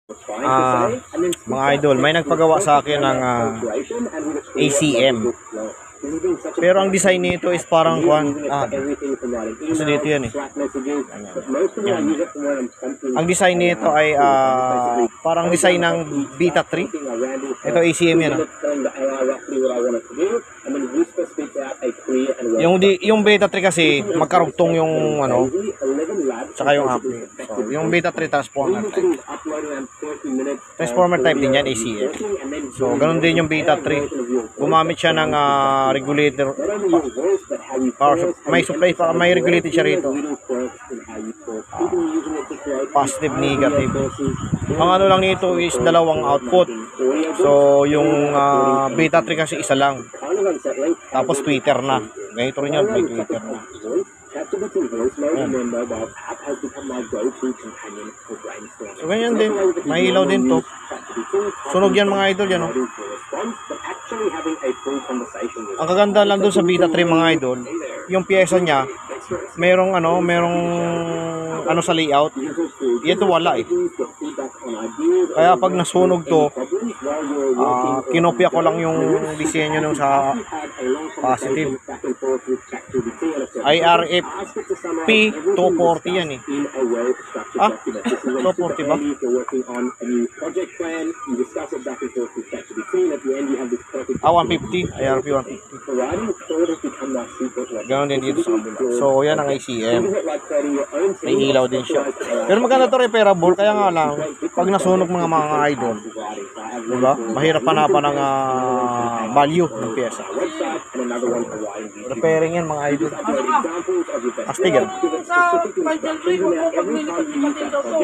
Ah, mga idol, may nagpagawa sa akin ng ACM. Pero ang design nito is parang kasi dito yan eh. Yan. Ang design nito ay parang design ng Beta 3. Ito ACM yan. Yung Beta 3 kasi magkarugtong yung saka yung app. So, yung Beta 3 transformer type. Transformer type din yan ACM. So, ganun din yung Beta 3. Gumamit siya ng regulator, may regulated siya rito, positive, negative. Ang ano lang nito is dalawang output. So yung Beta 3 kasi isa lang, tapos tweeter na, ganito rin yun, may tweeter na. So ganyan din, may ilaw din to. Sunog yan mga idol yan, oh. Ang kaganda lang doon sa Beta 3 mga idol, yung pyesa niya, merong sa layout. Ito wala eh. Kaya pag nasunog to, kinopya ko lang yung disenyo nung sa positive. IRF P240 yan eh. 240 ba? 150. IRP 150. Ganon din dito sa kabila. So yan ang ACM. May ilaw din siya. Pero maganda to, repairable. Kaya nga lang, pag nasunog mga idol, diba? Mahirap hanapan ng value ng pyesa. Repairing yan mga idol. Astig yan. Sa 5 daw po, pag nilipat-lipatin daw to,